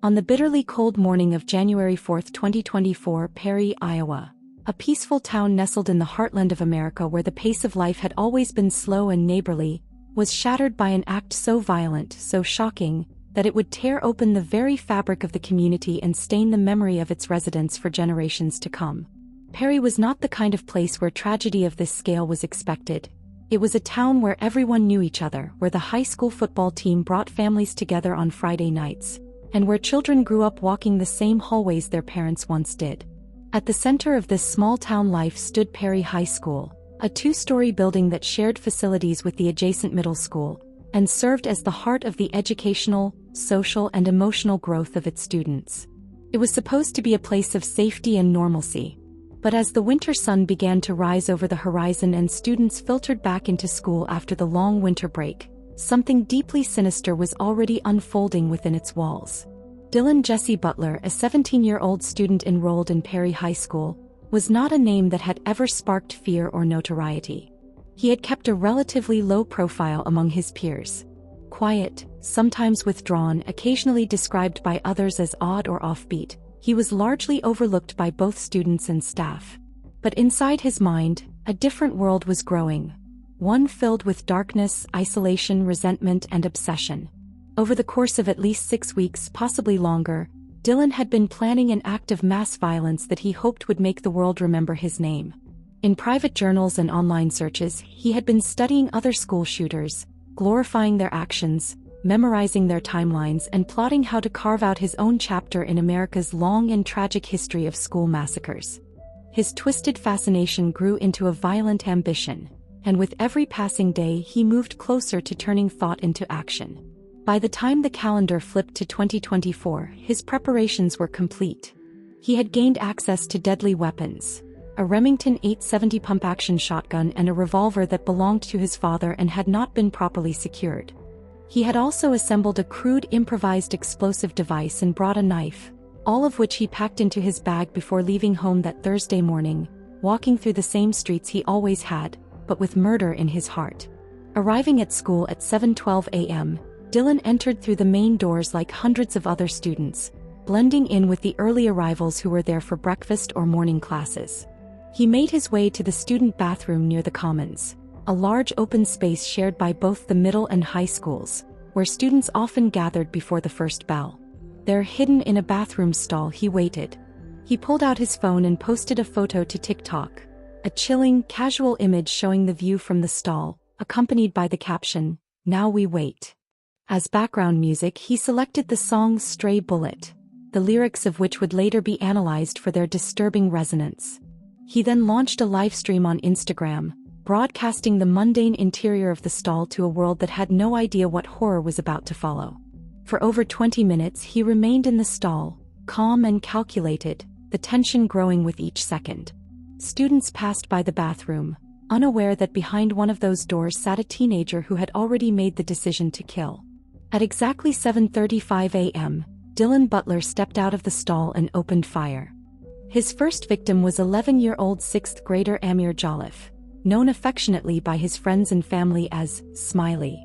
On the bitterly cold morning of January 4, 2024, Perry, Iowa, a peaceful town nestled in the heartland of America where the pace of life had always been slow and neighborly, was shattered by an act so violent, so shocking, that it would tear open the very fabric of the community and stain the memory of its residents for generations to come. Perry was not the kind of place where tragedy of this scale was expected. It was a town where everyone knew each other, where the high school football team brought families together on Friday nights, and where children grew up walking the same hallways their parents once did. At the center of this small-town life stood Perry High School, a two-story building that shared facilities with the adjacent middle school, and served as the heart of the educational, social and emotional growth of its students. It was supposed to be a place of safety and normalcy. But as the winter sun began to rise over the horizon and students filtered back into school after the long winter break, something deeply sinister was already unfolding within its walls. Dylan Jesse Butler, a 17-year-old student enrolled in Perry High School, was not a name that had ever sparked fear or notoriety. He had kept a relatively low profile among his peers. Quiet, sometimes withdrawn, occasionally described by others as odd or offbeat, he was largely overlooked by both students and staff. But inside his mind, a different world was growing. One filled with darkness, isolation, resentment, and obsession. Over the course of at least 6 weeks, possibly longer, Dylan had been planning an act of mass violence that he hoped would make the world remember his name. In private journals and online searches, he had been studying other school shooters, glorifying their actions, memorizing their timelines, and plotting how to carve out his own chapter in America's long and tragic history of school massacres. His twisted fascination grew into a violent ambition, and with every passing day he moved closer to turning thought into action. By the time the calendar flipped to 2024, his preparations were complete. He had gained access to deadly weapons, a Remington 870 pump-action shotgun and a revolver that belonged to his father and had not been properly secured. He had also assembled a crude improvised explosive device and brought a knife, all of which he packed into his bag before leaving home that Thursday morning, walking through the same streets he always had, but with murder in his heart. Arriving at school at 7:12 a.m., Dylan entered through the main doors like hundreds of other students, blending in with the early arrivals who were there for breakfast or morning classes. He made his way to the student bathroom near the Commons, a large open space shared by both the middle and high schools, where students often gathered before the first bell. There, hidden in a bathroom stall, he waited. He pulled out his phone and posted a photo to TikTok, a chilling, casual image showing the view from the stall, accompanied by the caption, "Now we wait." As background music, he selected the song Stray Bullet, the lyrics of which would later be analyzed for their disturbing resonance. He then launched a livestream on Instagram, broadcasting the mundane interior of the stall to a world that had no idea what horror was about to follow. For over 20 minutes he remained in the stall, calm and calculated, the tension growing with each second. Students passed by the bathroom, unaware that behind one of those doors sat a teenager who had already made the decision to kill. At exactly 7:35 a.m., Dylan Butler stepped out of the stall and opened fire. His first victim was 11-year-old 6th grader Ahmir Jolliff, known affectionately by his friends and family as Smiley.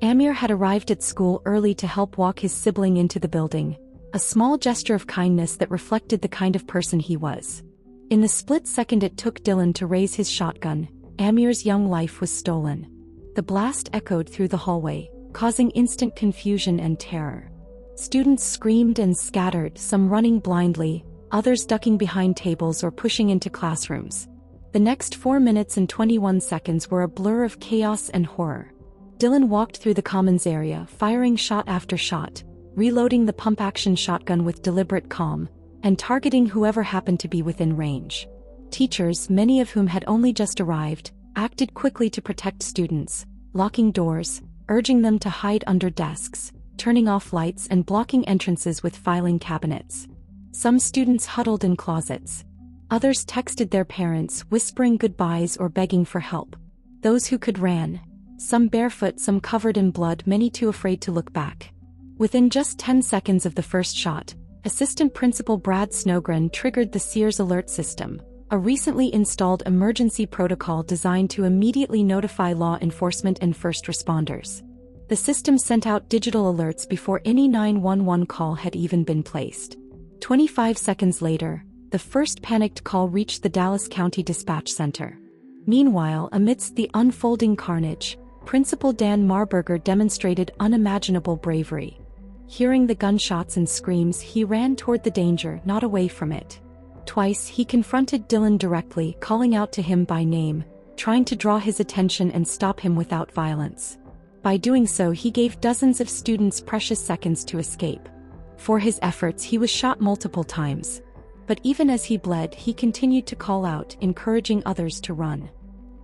Ahmir had arrived at school early to help walk his sibling into the building, a small gesture of kindness that reflected the kind of person he was. In the split second it took Dylan to raise his shotgun, Ahmir's young life was stolen. The blast echoed through the hallway, causing instant confusion and terror. Students screamed and scattered, some running blindly, others ducking behind tables or pushing into classrooms. The next 4 minutes and 21 seconds were a blur of chaos and horror. Dylan walked through the Commons area, firing shot after shot, reloading the pump-action shotgun with deliberate calm, and targeting whoever happened to be within range. Teachers, many of whom had only just arrived, acted quickly to protect students, locking doors, urging them to hide under desks, turning off lights and blocking entrances with filing cabinets. Some students huddled in closets. Others texted their parents, whispering goodbyes or begging for help. Those who could ran, some barefoot, some covered in blood, many too afraid to look back. Within just 10 seconds of the first shot, Assistant Principal Brad Snogren triggered the Sears Alert System, a recently installed emergency protocol designed to immediately notify law enforcement and first responders. The system sent out digital alerts before any 911 call had even been placed. 25 seconds later, the first panicked call reached the Dallas County Dispatch Center. Meanwhile, amidst the unfolding carnage, Principal Dan Marburger demonstrated unimaginable bravery. Hearing the gunshots and screams, he ran toward the danger, not away from it. Twice, he confronted Dylan directly, calling out to him by name, trying to draw his attention and stop him without violence. By doing so, he gave dozens of students precious seconds to escape. For his efforts, he was shot multiple times. But even as he bled, he continued to call out, encouraging others to run.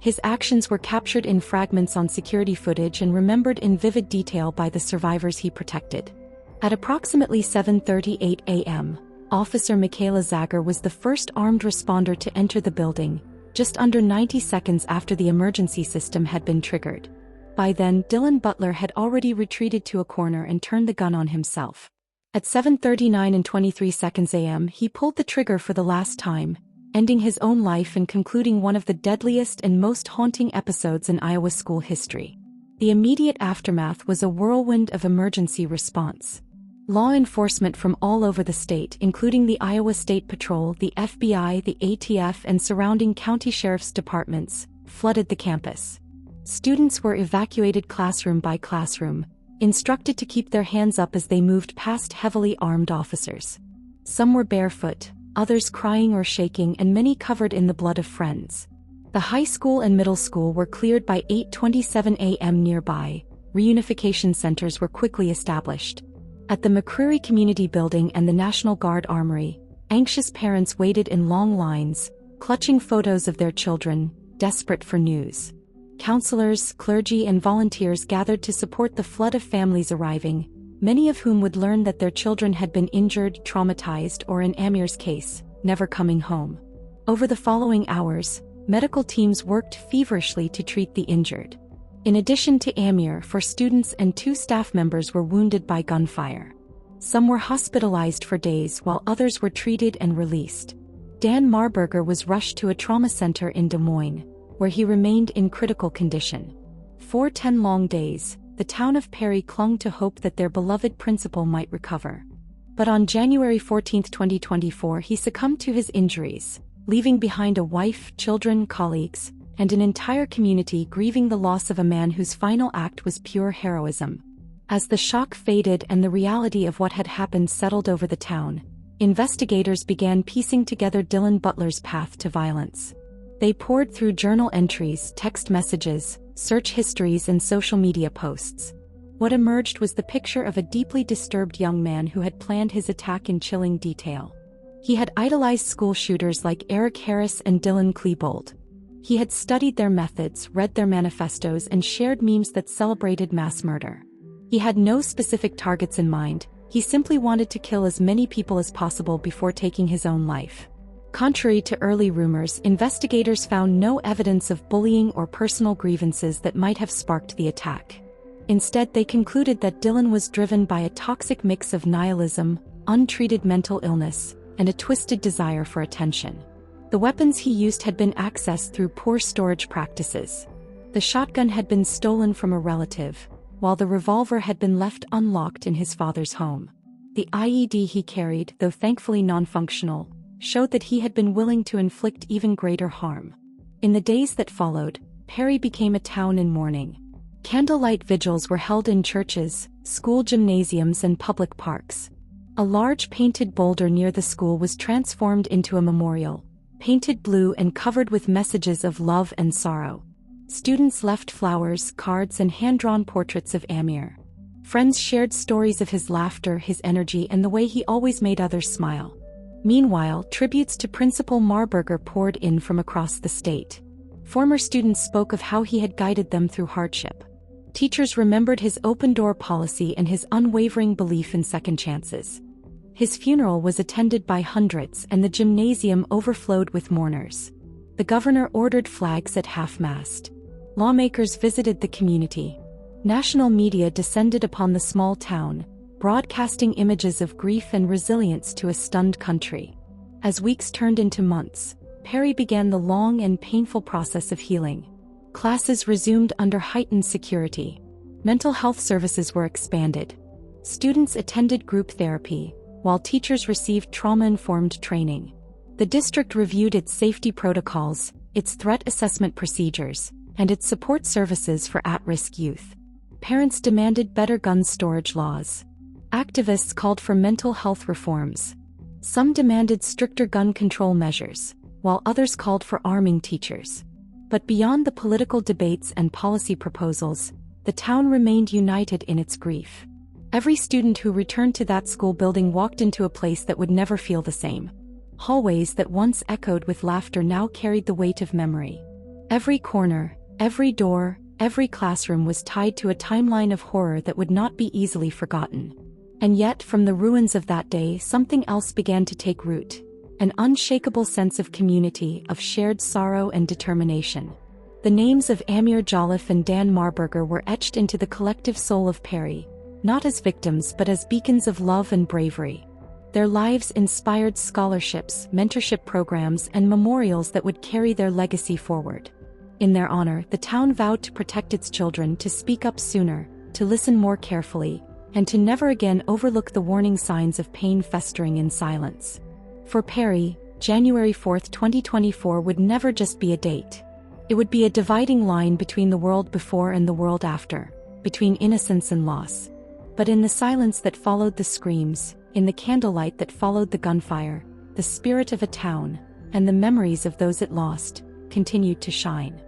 His actions were captured in fragments on security footage and remembered in vivid detail by the survivors he protected. At approximately 7:38 a.m., Officer Michaela Zager was the first armed responder to enter the building, just under 90 seconds after the emergency system had been triggered. By then, Dylan Butler had already retreated to a corner and turned the gun on himself. At 7:39 and 23 seconds a.m., he pulled the trigger for the last time, ending his own life and concluding one of the deadliest and most haunting episodes in Iowa school history. The immediate aftermath was a whirlwind of emergency response. Law enforcement from all over the state, including the Iowa State Patrol, the FBI, the ATF, and surrounding county sheriff's departments, flooded the campus. Students were evacuated classroom by classroom, instructed to keep their hands up as they moved past heavily armed officers. Some were barefoot, others crying or shaking, and many covered in the blood of friends. The high school and middle school were cleared by 8:27 a.m. nearby. Reunification centers were quickly established. At the McCreary Community Building and the National Guard Armory, anxious parents waited in long lines, clutching photos of their children, desperate for news. Counselors, clergy, and volunteers gathered to support the flood of families arriving, many of whom would learn that their children had been injured, traumatized, or in Ahmir's case, never coming home. Over the following hours, medical teams worked feverishly to treat the injured. In addition to Ahmir, 4 students and 2 staff members were wounded by gunfire. Some were hospitalized for days while others were treated and released. Dan Marburger was rushed to a trauma center in Des Moines, where he remained in critical condition. For 10 long days, the town of Perry clung to hope that their beloved principal might recover. But on January 14, 2024, he succumbed to his injuries, leaving behind a wife, children, colleagues, and an entire community grieving the loss of a man whose final act was pure heroism. As the shock faded and the reality of what had happened settled over the town, investigators began piecing together Dylan Butler's path to violence. They pored through journal entries, text messages, search histories, and social media posts. What emerged was the picture of a deeply disturbed young man who had planned his attack in chilling detail. He had idolized school shooters like Eric Harris and Dylan Klebold. He had studied their methods, read their manifestos, and shared memes that celebrated mass murder. He had no specific targets in mind. He simply wanted to kill as many people as possible before taking his own life. Contrary to early rumors, investigators found no evidence of bullying or personal grievances that might have sparked the attack. Instead, they concluded that Dylan was driven by a toxic mix of nihilism, untreated mental illness, and a twisted desire for attention. The weapons he used had been accessed through poor storage practices. The shotgun had been stolen from a relative, while the revolver had been left unlocked in his father's home. The IED he carried, though thankfully non-functional, showed that he had been willing to inflict even greater harm. In the days that followed, Perry became a town in mourning. Candlelight vigils were held in churches, school gymnasiums, and public parks. A large painted boulder near the school was transformed into a memorial, painted blue and covered with messages of love and sorrow. Students left flowers, cards, and hand-drawn portraits of Ahmir. Friends shared stories of his laughter, his energy, and the way he always made others smile. Meanwhile, tributes to Principal Marburger poured in from across the state. Former students spoke of how he had guided them through hardship. Teachers remembered his open-door policy and his unwavering belief in second chances. His funeral was attended by hundreds, and the gymnasium overflowed with mourners. The governor ordered flags at half-mast. Lawmakers visited the community. National media descended upon the small town, broadcasting images of grief and resilience to a stunned country. As weeks turned into months, Perry began the long and painful process of healing. Classes resumed under heightened security. Mental health services were expanded. Students attended group therapy, while teachers received trauma-informed training. The district reviewed its safety protocols, its threat assessment procedures, and its support services for at-risk youth. Parents demanded better gun storage laws. Activists called for mental health reforms. Some demanded stricter gun control measures, while others called for arming teachers. But beyond the political debates and policy proposals, the town remained united in its grief. Every student who returned to that school building walked into a place that would never feel the same. Hallways that once echoed with laughter now carried the weight of memory. Every corner, every door, every classroom was tied to a timeline of horror that would not be easily forgotten. And yet, from the ruins of that day, something else began to take root. An unshakable sense of community, of shared sorrow and determination. The names of Ahmir, Jolliff and Dan Marburger were etched into the collective soul of Perry, not as victims but as beacons of love and bravery. Their lives inspired scholarships, mentorship programs, and memorials that would carry their legacy forward. In their honor, the town vowed to protect its children, to speak up sooner, to listen more carefully, and to never again overlook the warning signs of pain festering in silence. For Perry, January 4, 2024 would never just be a date. It would be a dividing line between the world before and the world after, between innocence and loss. But in the silence that followed the screams, in the candlelight that followed the gunfire, the spirit of a town, and the memories of those it lost, continued to shine.